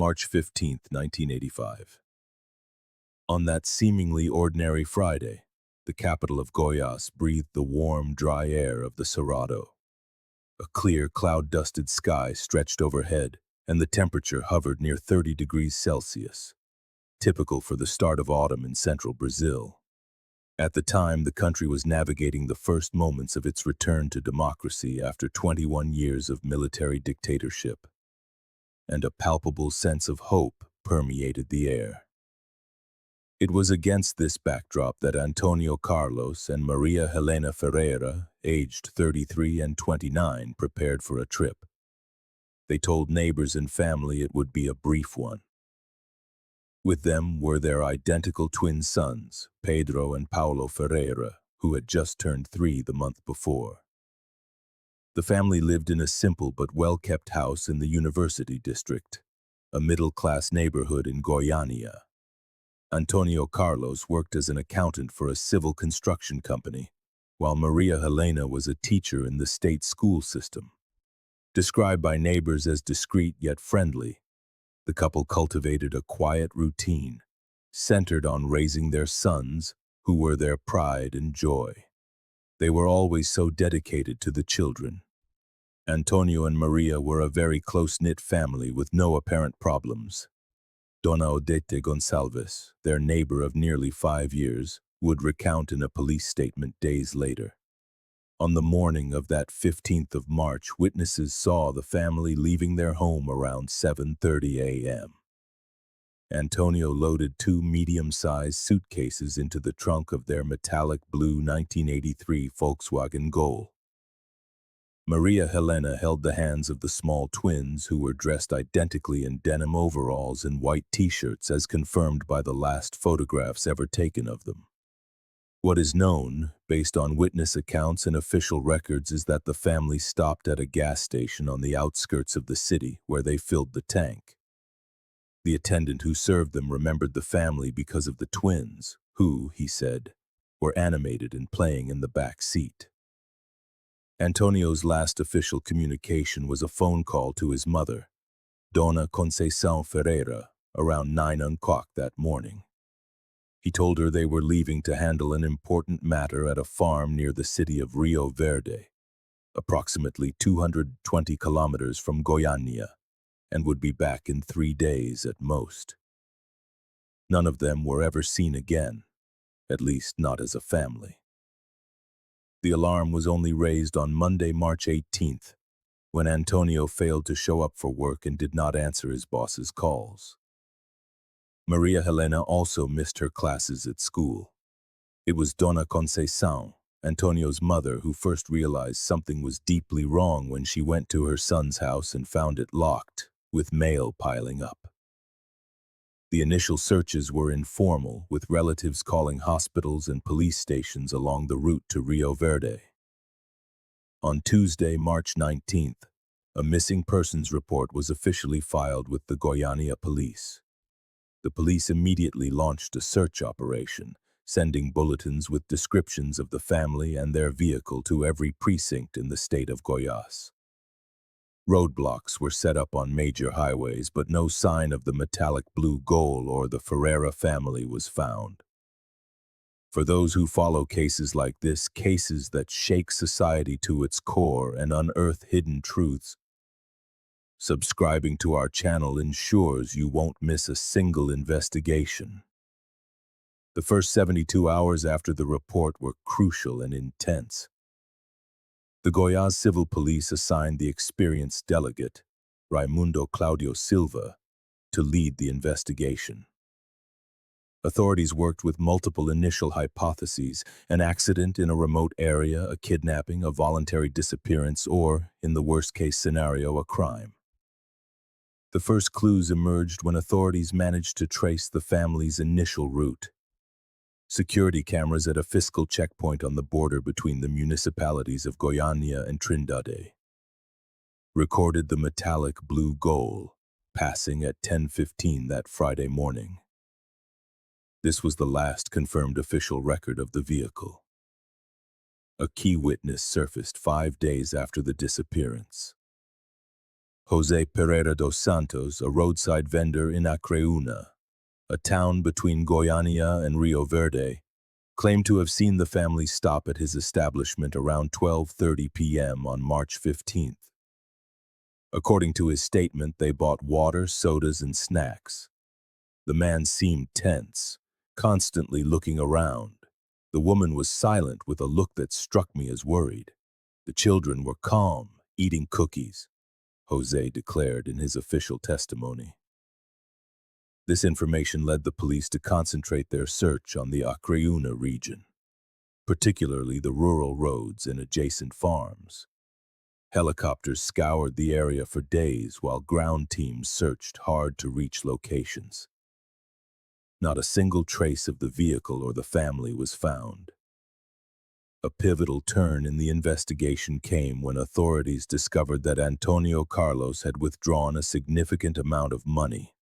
March 15, 1985. On that seemingly ordinary Friday, the capital of Goiás breathed the warm, dry air of the Cerrado. A clear, cloud-dusted sky stretched overhead, and the temperature hovered near 30 degrees Celsius, typical for the start of autumn in central Brazil. At the time, the country was navigating the first moments of its return to democracy after 21 years of military dictatorship, and a palpable sense of hope permeated the air. It was against this backdrop that Antônio Carlos and Maria Helena Ferreira, aged 33 and 29, prepared for a trip. They told neighbors and family it would be a brief one. With them were their identical twin sons, Pedro and Paulo Ferreira, who had just turned 3 the month before. The family lived in a simple but well-kept house in the University district, a middle-class neighborhood in Goiânia. Antônio Carlos worked as an accountant for a civil construction company, while Maria Helena was a teacher in the state school system. Described by neighbors as discreet yet friendly, the couple cultivated a quiet routine, centered on raising their sons, who were their pride and joy. They were always so dedicated to the children. Antônio and Maria were a very close-knit family with no apparent problems. Dona Odete Gonçalves, their neighbor of nearly 5 years, would recount in a police statement days later. On the morning of that 15th of March, witnesses saw the family leaving their home around 7:30 a.m. Antônio loaded 2 medium-sized suitcases into the trunk of their metallic blue 1983 Volkswagen Gol. Maria Helena held the hands of the small twins, who were dressed identically in denim overalls and white t-shirts as confirmed by the last photographs ever taken of them. What is known, based on witness accounts and official records, is that the family stopped at a gas station on the outskirts of the city where they filled the tank. The attendant who served them remembered the family because of the twins, who, he said, were animated and playing in the back seat. Antonio's last official communication was a phone call to his mother, Dona Conceição Ferreira, around 9 o'clock that morning. He told her they were leaving to handle an important matter at a farm near the city of Rio Verde, approximately 220 kilometers from Goiânia, and would be back in 3 days at most. None of them were ever seen again, at least not as a family. The alarm was only raised on Monday, March 18th, when Antônio failed to show up for work and did not answer his boss's calls. Maria Helena also missed her classes at school. It was Dona Conceição, Antônio's mother, who first realized something was deeply wrong when she went to her son's house and found it locked, with mail piling up. The initial searches were informal, with relatives calling hospitals and police stations along the route to Rio Verde. On Tuesday, March 19th, a missing persons report was officially filed with the Goiânia police. The police immediately launched a search operation, sending bulletins with descriptions of the family and their vehicle to every precinct in the state of Goiás. Roadblocks were set up on major highways, but no sign of the metallic blue Gol or the Ferreira family was found. For those who follow cases like this, cases that shake society to its core and unearth hidden truths, subscribing to our channel ensures you won't miss a single investigation. The first 72 hours after the report were crucial and intense. The Goiás Civil Police assigned the experienced delegate, Raimundo Claudio Silva, to lead the investigation. Authorities worked with multiple initial hypotheses: an accident in a remote area, a kidnapping, a voluntary disappearance, or, in the worst-case scenario, a crime. The first clues emerged when authorities managed to trace the family's initial route. Security cameras at a fiscal checkpoint on the border between the municipalities of Goiânia and Trindade recorded the metallic blue Gol passing at 10:15 that Friday morning. This was the last confirmed official record of the vehicle. A key witness surfaced 5 days after the disappearance. Jose Ferreira dos Santos, a roadside vendor in Acreúna, a town between Goiânia and Rio Verde, claimed to have seen the family stop at his establishment around 12:30 p.m. on March 15th. According to his statement, they bought water, sodas, and snacks. The man seemed tense, constantly looking around. The woman was silent with a look that struck me as worried. The children were calm, eating cookies, Jose declared in his official testimony. This information led the police to concentrate their search on the Acreúna region, particularly the rural roads and adjacent farms. Helicopters scoured the area for days while ground teams searched hard to reach locations. Not a single trace of the vehicle or the family was found. A pivotal turn in the investigation came when authorities discovered that Antônio Carlos had withdrawn a significant amount of money,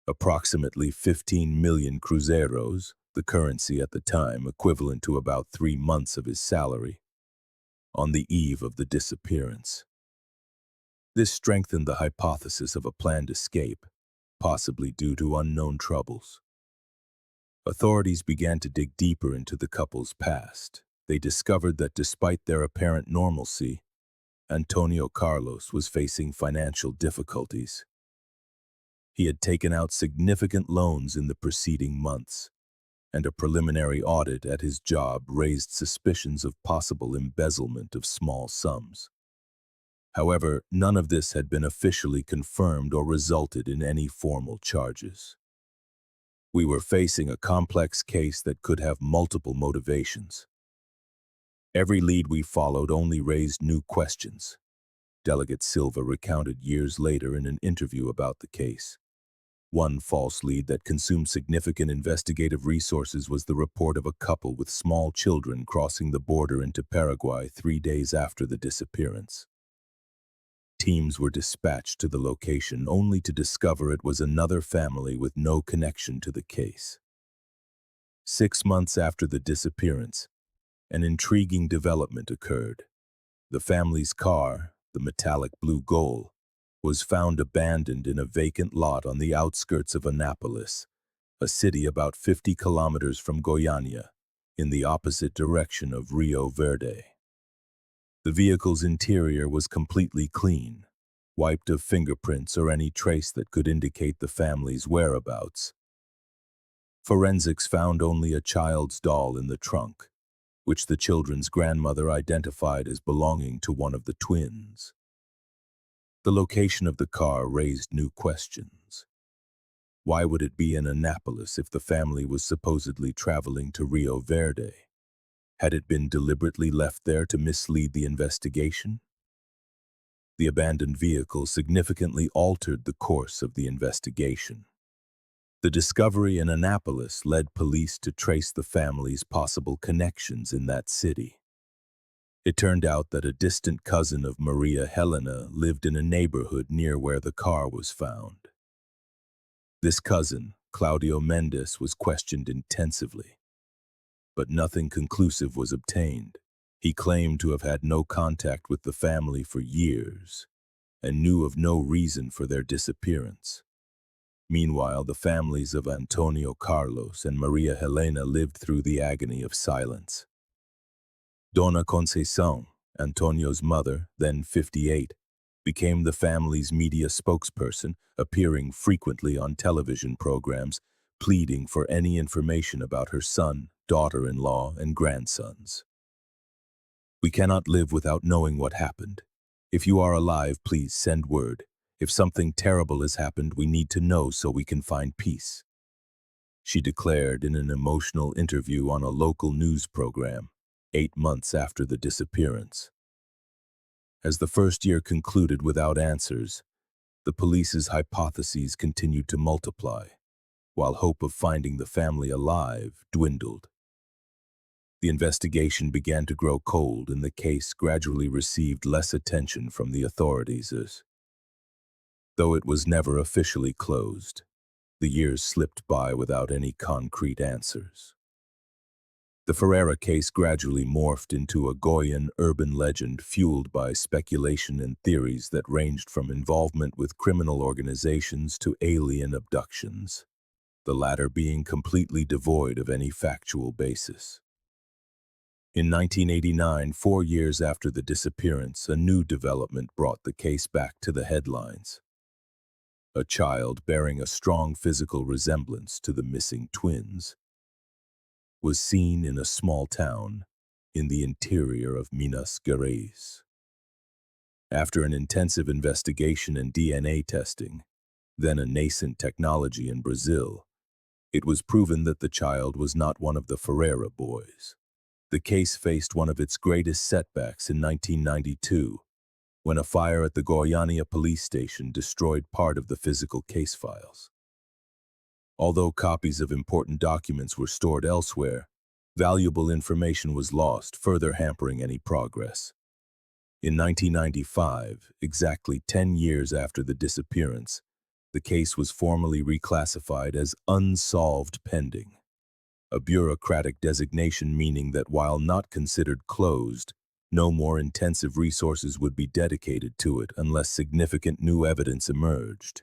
approximately 15 million cruzeiros, the currency at the time equivalent to about 3 months of his salary, on the eve of the disappearance. This strengthened the hypothesis of a planned escape, possibly due to unknown troubles. Authorities began to dig deeper into the couple's past. They discovered that despite their apparent normalcy, Antônio Carlos was facing financial difficulties. He had taken out significant loans in the preceding months, and a preliminary audit at his job raised suspicions of possible embezzlement of small sums. However, none of this had been officially confirmed or resulted in any formal charges. We were facing a complex case that could have multiple motivations. Every lead we followed only raised new questions, Delegate Silva recounted years later in an interview about the case. One false lead that consumed significant investigative resources was the report of a couple with small children crossing the border into Paraguay 3 days after the disappearance. Teams were dispatched to the location only to discover it was another family with no connection to the case. 6 months after the disappearance, an intriguing development occurred. The family's car, the metallic blue Gol, was found abandoned in a vacant lot on the outskirts of Anápolis, a city about 50 kilometers from Goiânia, in the opposite direction of Rio Verde. The vehicle's interior was completely clean, wiped of fingerprints or any trace that could indicate the family's whereabouts. Forensics found only a child's doll in the trunk, which the children's grandmother identified as belonging to one of the twins. The location of the car raised new questions. Why would it be in Anápolis if the family was supposedly traveling to Rio Verde? Had it been deliberately left there to mislead the investigation? The abandoned vehicle significantly altered the course of the investigation. The discovery in Anápolis led police to trace the family's possible connections in that city. It turned out that a distant cousin of Maria Helena lived in a neighborhood near where the car was found. This cousin, Claudio Mendes, was questioned intensively, but nothing conclusive was obtained. He claimed to have had no contact with the family for years and knew of no reason for their disappearance. Meanwhile, the families of Antônio Carlos and Maria Helena lived through the agony of silence. Dona Conceição, Antônio's mother, then 58, became the family's media spokesperson, appearing frequently on television programs, pleading for any information about her son, daughter-in-law, and grandsons. "We cannot live without knowing what happened. If you are alive, please send word. If something terrible has happened, we need to know so we can find peace," she declared in an emotional interview on a local news program, 8 months after the disappearance. As the first year concluded without answers, the police's hypotheses continued to multiply, while hope of finding the family alive dwindled. The investigation began to grow cold and the case gradually received less attention from the authorities. Though it was never officially closed, the years slipped by without any concrete answers. The Ferreira case gradually morphed into a Goian urban legend fueled by speculation and theories that ranged from involvement with criminal organizations to alien abductions, the latter being completely devoid of any factual basis. In 1989, 4 years after the disappearance, a new development brought the case back to the headlines. A child bearing a strong physical resemblance to the missing twins was seen in a small town in the interior of Minas Gerais. After an intensive investigation and DNA testing, then a nascent technology in Brazil, it was proven that the child was not one of the Ferreira boys. The case faced one of its greatest setbacks in 1992, when a fire at the Goiânia police station destroyed part of the physical case files. Although copies of important documents were stored elsewhere, valuable information was lost, further hampering any progress. In 1995, exactly 10 years after the disappearance, the case was formally reclassified as unsolved pending, a bureaucratic designation meaning that while not considered closed, no more intensive resources would be dedicated to it unless significant new evidence emerged.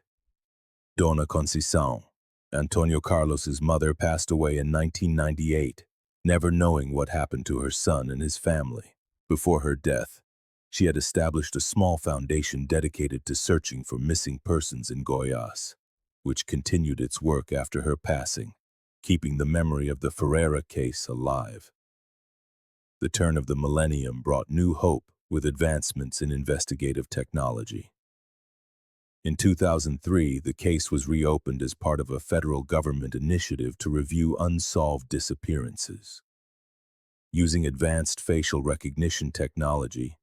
Dona Conceição, Antônio Carlos's mother, passed away in 1998, never knowing what happened to her son and his family. Before her death, she had established a small foundation dedicated to searching for missing persons in Goiás, which continued its work after her passing, keeping the memory of the Ferreira case alive. The turn of the millennium brought new hope with advancements in investigative technology. In 2003, the case was reopened as part of a federal government initiative to review unsolved disappearances. Using advanced facial recognition technology,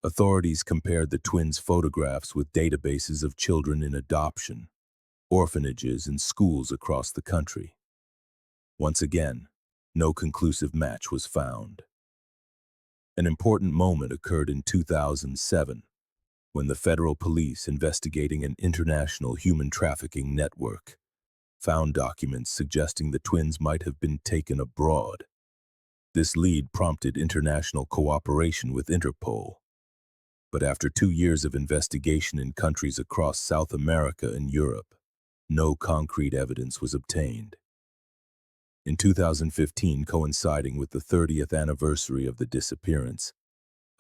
authorities compared the twins' photographs with databases of children in adoption, orphanages, and schools across the country. Once again, no conclusive match was found. An important moment occurred in 2007, when the federal police investigating an international human trafficking network found documents suggesting the twins might have been taken abroad. This lead prompted international cooperation with Interpol. But after 2 years of investigation in countries across South America and Europe, no concrete evidence was obtained. In 2015, coinciding with the 30th anniversary of the disappearance,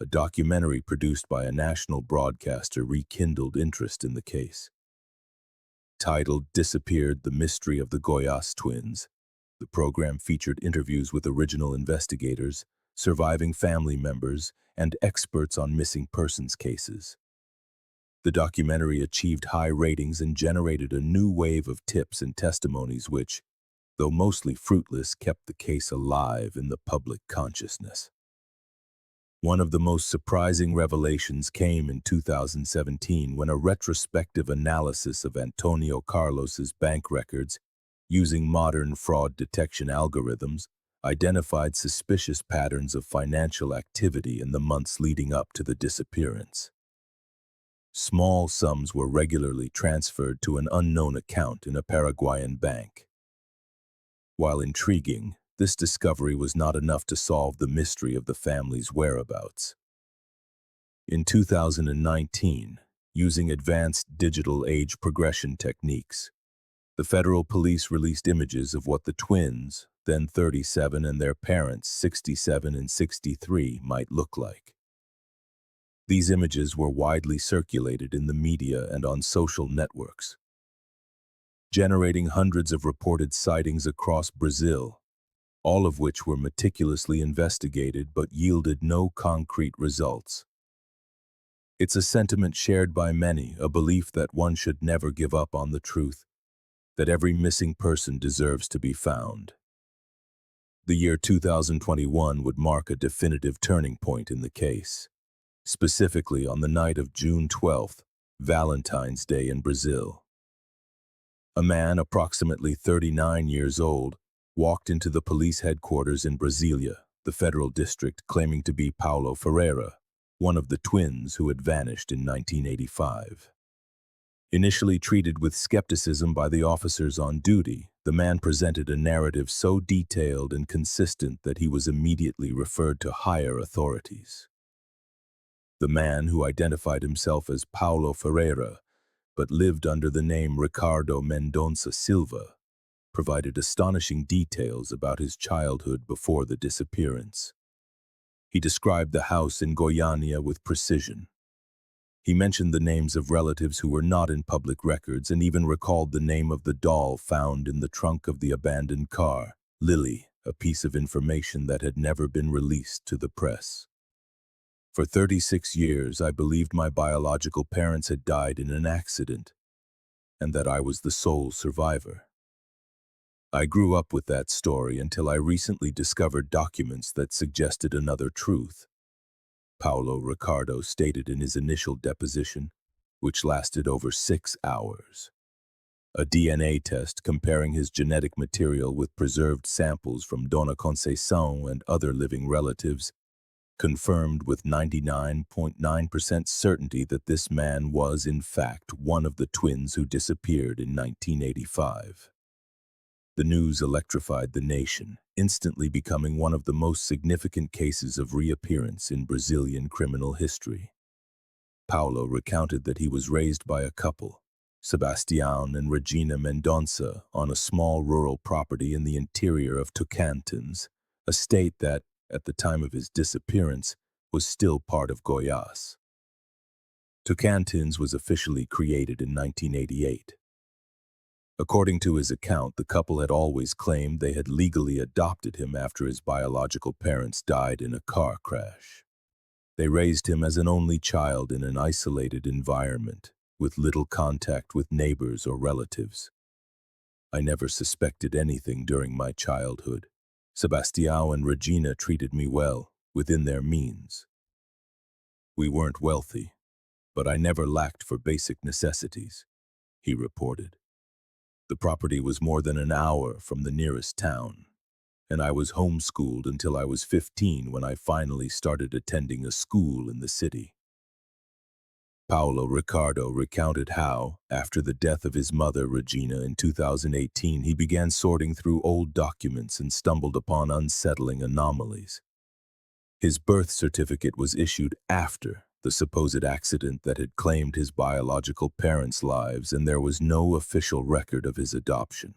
a documentary produced by a national broadcaster rekindled interest in the case. Titled "Disappeared: The Mystery of the Goiás Twins," the program featured interviews with original investigators, surviving family members, and experts on missing persons cases. The documentary achieved high ratings and generated a new wave of tips and testimonies which, though mostly fruitless, kept the case alive in the public consciousness. One of the most surprising revelations came in 2017 when a retrospective analysis of Antônio Carlos's bank records using modern fraud detection algorithms identified suspicious patterns of financial activity in the months leading up to the disappearance. Small sums were regularly transferred to an unknown account in a Paraguayan bank. While intriguing, this discovery was not enough to solve the mystery of the family's whereabouts. In 2019, using advanced digital age progression techniques, the federal police released images of what the twins, then 37, and their parents, 67 and 63, might look like. These images were widely circulated in the media and on social networks, generating hundreds of reported sightings across Brazil, all of which were meticulously investigated but yielded no concrete results. It's a sentiment shared by many, a belief that one should never give up on the truth, that every missing person deserves to be found. The year 2021 would mark a definitive turning point in the case, specifically on the night of June 12th, Valentine's Day in Brazil. A man approximately 39 years old walked into the police headquarters in Brasília, the federal district, claiming to be Paulo Ferreira, one of the twins who had vanished in 1985. Initially treated with skepticism by the officers on duty, The man presented a narrative so detailed and consistent that he was immediately referred to higher authorities. The man, who identified himself as Paulo Ferreira, but lived under the name Ricardo Mendonça Silva, provided astonishing details about his childhood before the disappearance. He described the house in Goiânia with precision. He mentioned the names of relatives who were not in public records and even recalled the name of the doll found in the trunk of the abandoned car, Lily, a piece of information that had never been released to the press. For 36 years, I believed my biological parents had died in an accident, and that I was the sole survivor. I grew up with that story until I recently discovered documents that suggested another truth. Paulo Ricardo stated in his initial deposition, which lasted over 6 hours. A DNA test comparing his genetic material with preserved samples from Dona Conceição and other living relatives confirmed with 99.9% certainty that this man was, in fact, one of the twins who disappeared in 1985. The news electrified the nation, instantly becoming one of the most significant cases of reappearance in Brazilian criminal history. Paulo recounted that he was raised by a couple, Sebastião and Regina Mendonça, on a small rural property in the interior of Tocantins, a state that, at the time of his disappearance, was still part of Goiás. Tocantins was officially created in 1988. According to his account, the couple had always claimed they had legally adopted him after his biological parents died in a car crash. They raised him as an only child in an isolated environment, with little contact with neighbors or relatives. I never suspected anything during my childhood. Sebastião and Regina treated me well, within their means. We weren't wealthy, but I never lacked for basic necessities, he reported. The property was more than an hour from the nearest town, and I was homeschooled until I was 15 when I finally started attending a school in the city. Paulo Ricardo recounted how, after the death of his mother, Regina, in 2018, he began sorting through old documents and stumbled upon unsettling anomalies. His birth certificate was issued after the supposed accident that had claimed his biological parents' lives, and there was no official record of his adoption.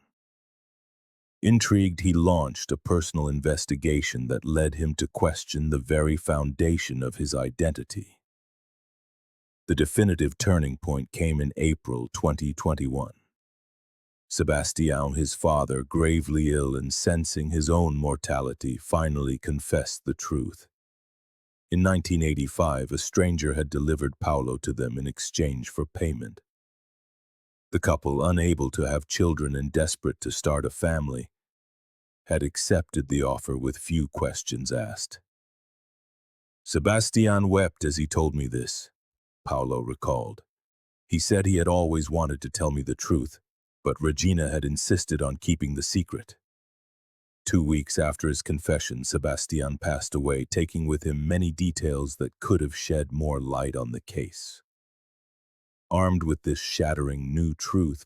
Intrigued, he launched a personal investigation that led him to question the very foundation of his identity. The definitive turning point came in April 2021. Sebastião, his father, gravely ill and sensing his own mortality, finally confessed the truth. In 1985, a stranger had delivered Paulo to them in exchange for payment. The couple, unable to have children and desperate to start a family, had accepted the offer with few questions asked. Sebastião wept as he told me this, Paulo recalled. He said he had always wanted to tell me the truth, but Regina had insisted on keeping the secret. 2 weeks after his confession, Sebastião passed away, taking with him many details that could have shed more light on the case. Armed with this shattering new truth,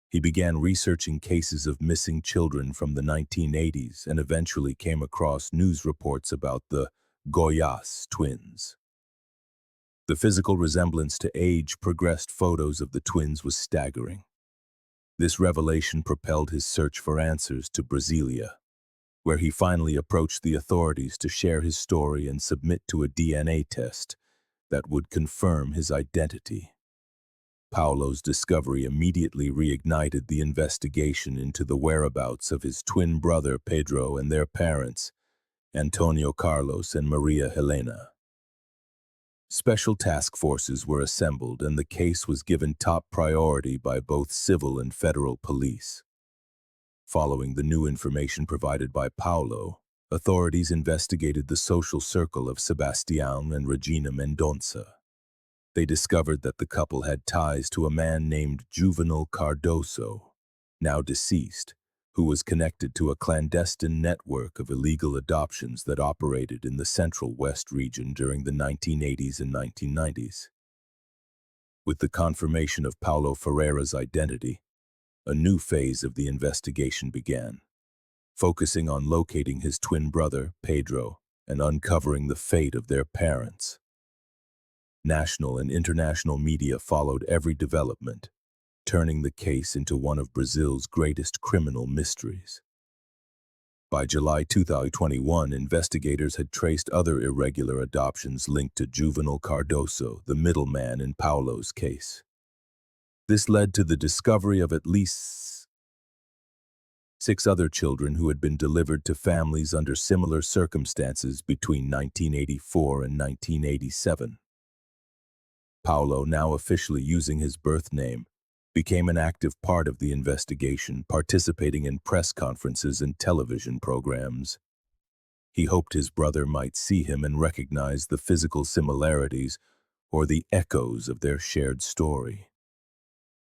he began researching cases of missing children from the 1980s and eventually came across news reports about the Goiás twins. The physical resemblance to age-progressed photos of the twins was staggering. This revelation propelled his search for answers to Brasília, where he finally approached the authorities to share his story and submit to a DNA test that would confirm his identity. Paulo's discovery immediately reignited the investigation into the whereabouts of his twin brother Pedro and their parents, Antônio Carlos and Maria Helena. Special task forces were assembled and the case was given top priority by both civil and federal police. Following the new information provided by Paulo, authorities investigated the social circle of Sebastião and Regina Mendonça. They discovered that the couple had ties to a man named Juvenal Cardoso, now deceased, who was connected to a clandestine network of illegal adoptions that operated in the Central West region during the 1980s and 1990s. With the confirmation of Paulo Ferreira's identity, A new phase of the investigation began, focusing on locating his twin brother, Pedro, and uncovering the fate of their parents. National and international media followed every development, turning the case into one of Brazil's greatest criminal mysteries. By July 2021, investigators had traced other irregular adoptions linked to juvenile Cardoso, the middleman in Paulo's case. This led to the discovery of at least 6 other children who had been delivered to families under similar circumstances between 1984 and 1987. Paulo, now officially using his birth name, became an active part of the investigation, participating in press conferences and television programs. He hoped his brother might see him and recognize the physical similarities or the echoes of their shared story.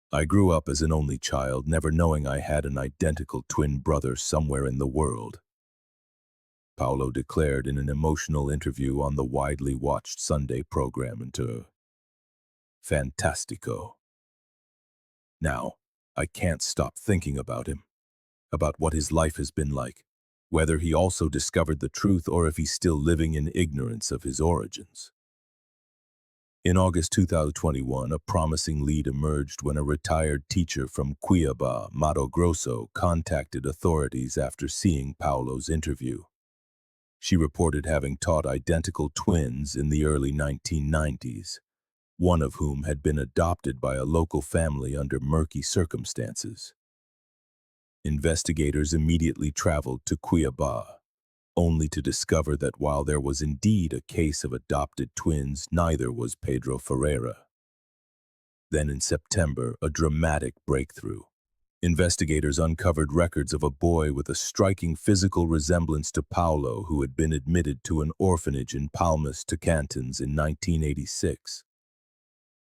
I grew up as an only child, never knowing I had an identical twin brother somewhere in the world, Paulo declared in an emotional interview on the widely watched Sunday program into Fantastico. Now, I can't stop thinking about him, about what his life has been like, whether he also discovered the truth or if he's still living in ignorance of his origins. In August 2021, a promising lead emerged when a retired teacher from Cuiabá, Mato Grosso, contacted authorities after seeing Paulo's interview. She reported having taught identical twins in the early 1990s, one of whom had been adopted by a local family under murky circumstances. Investigators immediately traveled to Cuiabá, only to discover that while there was indeed a case of adopted twins, neither was Pedro Ferreira. Then in September, a dramatic breakthrough. Investigators uncovered records of a boy with a striking physical resemblance to Paulo who had been admitted to an orphanage in Palmas, Tocantins in 1986.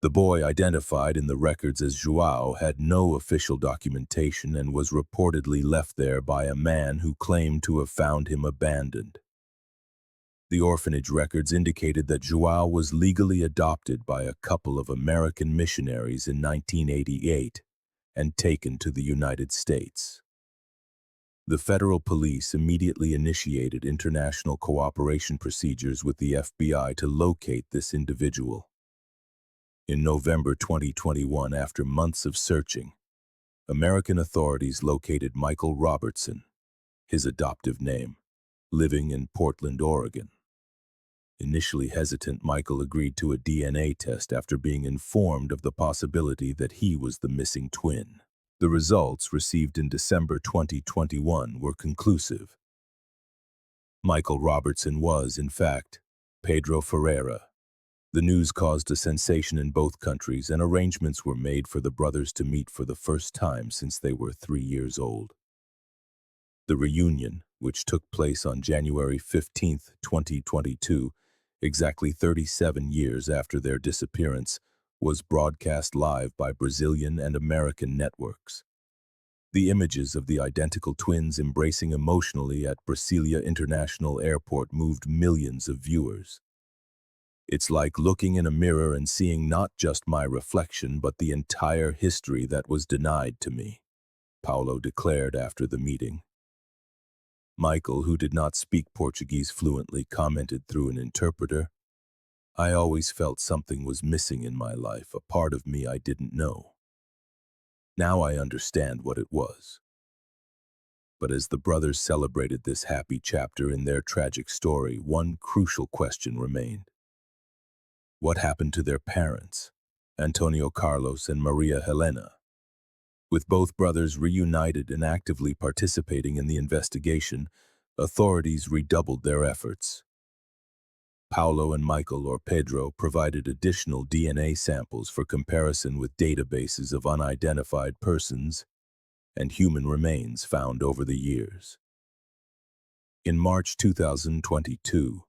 The boy, identified in the records as João, had no official documentation and was reportedly left there by a man who claimed to have found him abandoned. The orphanage records indicated that João was legally adopted by a couple of American missionaries in 1988 and taken to the United States. The federal police immediately initiated international cooperation procedures with the FBI to locate this individual. In November 2021, after months of searching, American authorities located Michael Robertson, his adoptive name, living in Portland, Oregon. Initially hesitant, Michael agreed to a DNA test after being informed of the possibility that he was the missing twin. The results, received in December 2021, were conclusive. Michael Robertson was, in fact, Pedro Ferreira. The news caused a sensation in both countries, and arrangements were made for the brothers to meet for the first time since they were 3 years old. The reunion, which took place on January 15, 2022, exactly 37 years after their disappearance, was broadcast live by Brazilian and American networks. The images of the identical twins embracing emotionally at Brasilia International Airport moved millions of viewers. It's like looking in a mirror and seeing not just my reflection but the entire history that was denied to me, Paulo declared after the meeting. Michael, who did not speak Portuguese fluently, commented through an interpreter, "I always felt something was missing in my life, a part of me I didn't know. Now I understand what it was." But as the brothers celebrated this happy chapter in their tragic story, one crucial question remained. What happened to their parents, Antônio Carlos and Maria Helena? With both brothers reunited and actively participating in the investigation, authorities redoubled their efforts. Paulo and Michael, or Pedro, provided additional DNA samples for comparison with databases of unidentified persons and human remains found over the years. In March 2022,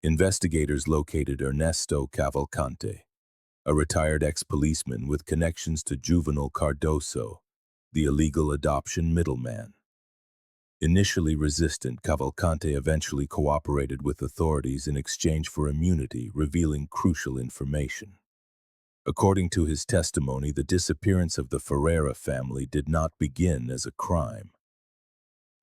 investigators located Ernesto Cavalcante, a retired ex-policeman with connections to juvenile Cardoso, the illegal adoption middleman. Initially resistant, Cavalcante eventually cooperated with authorities in exchange for immunity, revealing crucial information. According to his testimony, the disappearance of the Ferreira family did not begin as a crime.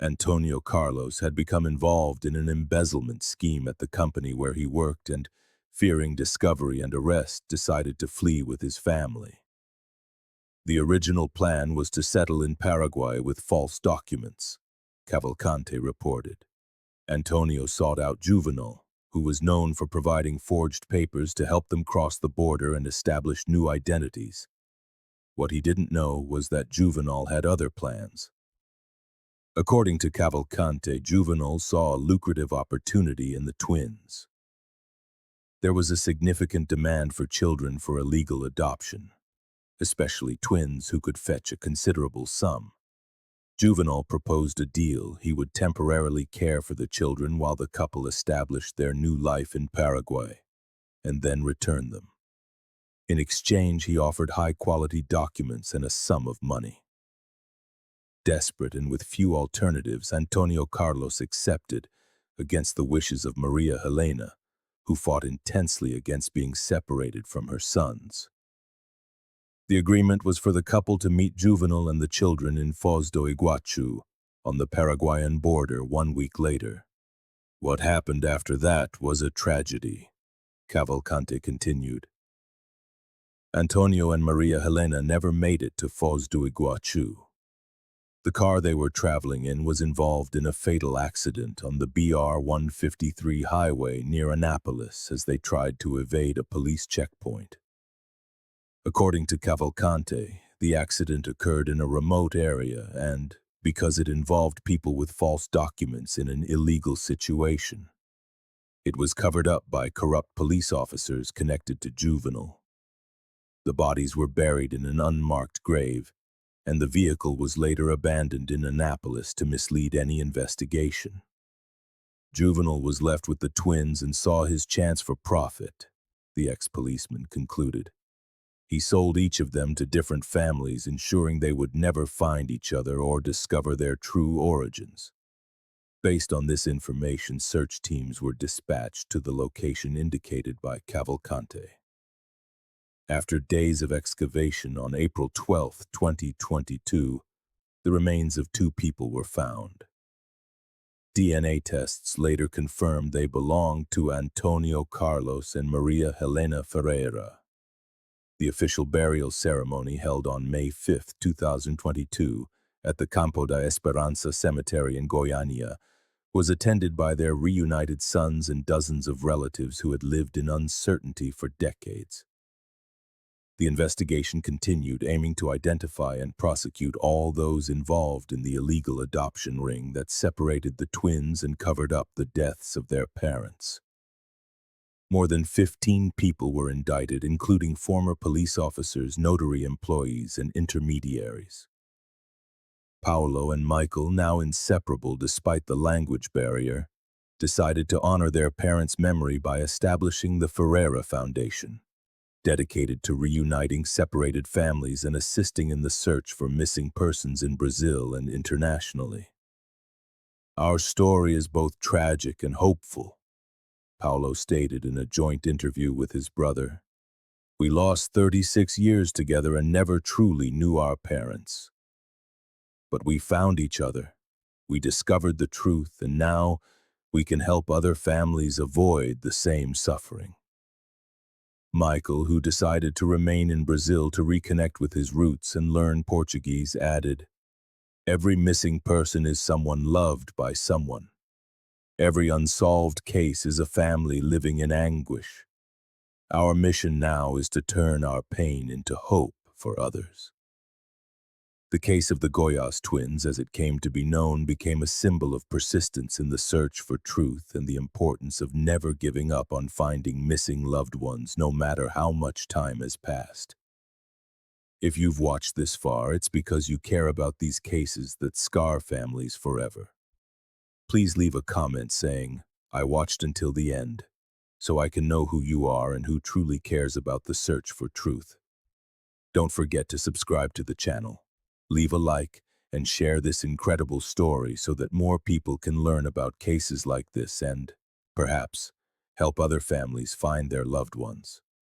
Antônio Carlos had become involved in an embezzlement scheme at the company where he worked and, fearing discovery and arrest, decided to flee with his family. The original plan was to settle in Paraguay with false documents, Cavalcante reported. Antonio sought out Juvenal, who was known for providing forged papers to help them cross the border and establish new identities. What he didn't know was that Juvenal had other plans. According to Cavalcante, Juvenal saw a lucrative opportunity in the twins. There was a significant demand for children for illegal adoption, especially twins who could fetch a considerable sum. Juvenal proposed a deal. He would temporarily care for the children while the couple established their new life in Paraguay, and then return them. In exchange, he offered high-quality documents and a sum of money. Desperate and with few alternatives, Antônio Carlos accepted, against the wishes of Maria Helena, who fought intensely against being separated from her sons. The agreement was for the couple to meet Juvenal and the children in Foz do Iguaçu, on the Paraguayan border 1 week later. What happened after that was a tragedy, Cavalcante continued. Antônio and Maria Helena never made it to Foz do Iguaçu. The car they were traveling in was involved in a fatal accident on the BR-153 highway near Anápolis as they tried to evade a police checkpoint. According to Cavalcante, the accident occurred in a remote area and, because it involved people with false documents in an illegal situation, it was covered up by corrupt police officers connected to Juvenal. The bodies were buried in an unmarked grave, and the vehicle was later abandoned in Anápolis to mislead any investigation. Juvenal was left with the twins and saw his chance for profit, the ex-policeman concluded. He sold each of them to different families, ensuring they would never find each other or discover their true origins. Based on this information, search teams were dispatched to the location indicated by Cavalcante. After days of excavation on April 12, 2022, the remains of 2 people were found. DNA tests later confirmed they belonged to Antônio Carlos and Maria Helena Ferreira. The official burial ceremony held on May 5, 2022, at the Campo da Esperança cemetery in Goiânia, was attended by their reunited sons and dozens of relatives who had lived in uncertainty for decades. The investigation continued, aiming to identify and prosecute all those involved in the illegal adoption ring that separated the twins and covered up the deaths of their parents. More than 15 people were indicted, including former police officers, notary employees, and intermediaries. Paulo and Michael, now inseparable despite the language barrier, decided to honor their parents' memory by establishing the Ferreira Foundation, dedicated to reuniting separated families and assisting in the search for missing persons in Brazil and internationally. Our story is both tragic and hopeful, Paulo stated in a joint interview with his brother. We lost 36 years together and never truly knew our parents. But we found each other, we discovered the truth, and now we can help other families avoid the same suffering. Michael, who decided to remain in Brazil to reconnect with his roots and learn Portuguese, added, "Every missing person is someone loved by someone. Every unsolved case is a family living in anguish. Our mission now is to turn our pain into hope for others." The case of the Goiás twins, as it came to be known, became a symbol of persistence in the search for truth and the importance of never giving up on finding missing loved ones, no matter how much time has passed. If you've watched this far, it's because you care about these cases that scar families forever. Please leave a comment saying, "I watched until the end," so I can know who you are and who truly cares about the search for truth. Don't forget to subscribe to the channel. Leave a like and share this incredible story so that more people can learn about cases like this and, perhaps, help other families find their loved ones.